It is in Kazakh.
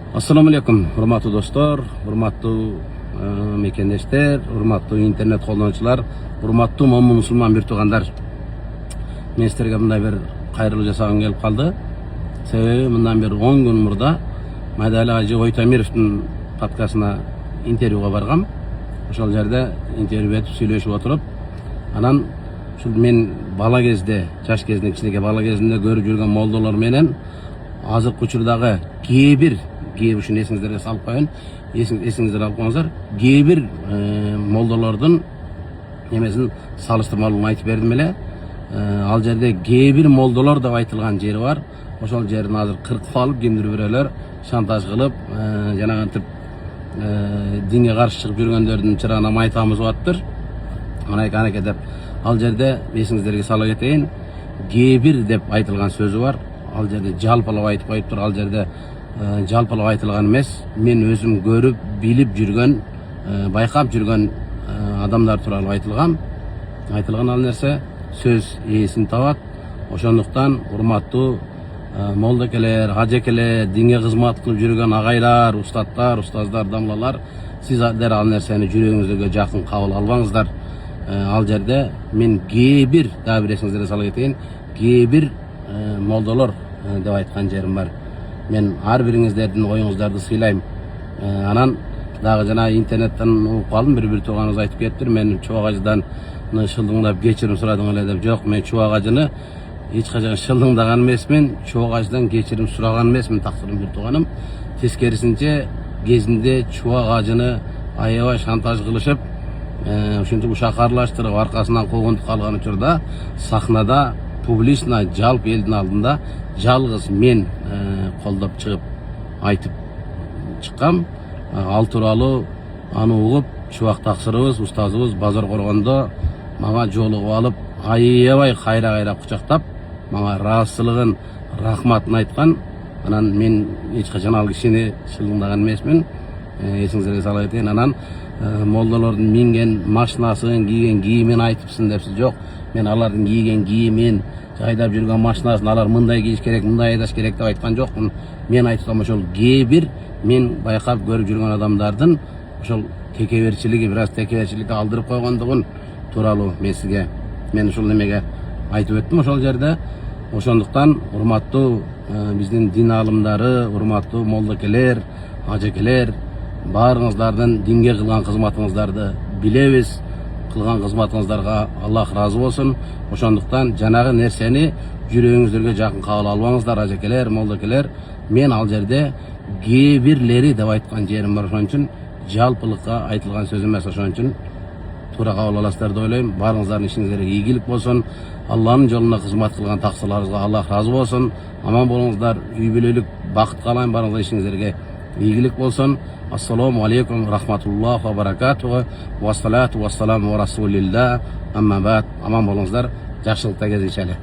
Assalamu alaikum, hurmatli do'stlar, hurmatli mekendeshler, hurmatli internet qo'llanuvchilar, hurmatli mo'min musulmon bir tuğanlar. Men sizlarga bunday bir qayrilib jasag'im kelib qoldi. Sebebi bundan bir 10 gün murda Madali Hacı Oytamirovning podkastına intervyuga bargam. O'shal yerda intervyu etib söyleshib o'tirib, anan shu men bala kezde, yosh kezde, kichkina bala kezdimde ko'rib yurgan moldalar menen hozir kuchurdagi G1 şunu esingizlerge salıp koyun, esingizlerge alıp koyunuzlar. G1 moldalardan nemesin salıştırmalığını aytıp verdim ele. Al jerde G1 moldalar da aytılgan jeri var. Oşal jerini hazır 40 alıp gemdirip vereler, şantaj kılıp, janağı antip dinge karşı çıkıp yürgönlerдің çırağına maytamız vattır. Ana hareket edip, al jerde esingizlerge sala keteyim. G1 dep aytılgan sözü var. Al jerde jalpalap aytıp koyuptur, al jerde жалпылап айтылған емес, мен өзім көріп, биліп жүрген, байқап жүрген адамдар туралы айтылған ал нәрсе сөз иесін табат. Ошондуктан урматтуу молдакелер, ажекелер, динге кызмат кылып жүрген агайлар, устаттар, устаздар, дамлалар, сиздер ал нерсени жүрөгүңүзгө жакын кабыл албаңыздар. Ал жерде мен G1 дагы бир эсиңизге сала кетейин, G1 молдолор деп айткан жерим бар. Men har biringizlerden oyuңuzdарды сыйлайм. Анан дагы жана интернеттен угуп калдым, bir туганыбыз айтып кетти, мен Чубак ажыдан шылдыңдап кечирим сурадың эле деп. Жок, мен Чубак ажыны эч качан шылдыңдаган эмесмин, Чубак ажыдан кечирим сураган эмесмин, тактырым bir туганым. Тескерисинче кезинде Чубак ажыны аябай шантаж кылышып, ушинтип ушакарлаштырып аркасынан койгонтуп калган учурда сахнада публично жалп элдин алдында жалгыз мен колдоп чыгып айтып чыккам. Ал тууралуу аны угуп Чубак таксырыбыз, устазыбыз базар коргондо мага жолугуп алып, аябай кайра кучактап, мага ыраазычылыгын, рахматын айткан. Анан мен эч качан ал кишини шылдыңдаган эмесмин. Эсиңизге сала кетейин. Анан молдалардын минген машинасын, кийген кийимин айтыпсың депсиз. Жок, мен алардын кийген кийимин, айдап жүргөн машинасын алар мындай кийиш керек, мындай айдаш керек деп айткан жокмун. Мен айткан ошол G1 мен байкап көрүп жүргөн адамдардын ошол текеберчилиги, бираз текеберчиликке алдырып койгондугун тууралуу мен ушул немеге айтып өттүм ошол жерде. Ошондуктан урматтуу биздин дин алымдары, урматтуу молдакелер, ажекелер, баарыңыздардын динге кылган кызматыңыздарды билебиз. Кылган кызматыңыздарга Аллах разы болсун. Ошондуктан жанагы нерсени жүрөгүңүздөргө жакын кабыл албаңыздар, ажекелер, молдакелер. Мен ал жерде G1лери деп айткан жерим бар, ошон үчүн жалпылыкка айтылган сөз эмес, ошон үчүн туура кабыл аласыздар деп ойлойм. Баарыңыздардын ишиңизге ийгилик болсун. Алланын жолуна кызмат кылган таксыларыңызга Аллах разы болсун. Аман болуңуздар, үй бүлөлүк бакыт каалайм, баарыңыздын ишиңизге ийгилик болсун. Assalamu alaikum rahmatullohi va barakatuh. Vassalatu vassalamu va rasulillah. Amma ba'd. Aman bo'lingizlar. Yaxshilikda gezishali.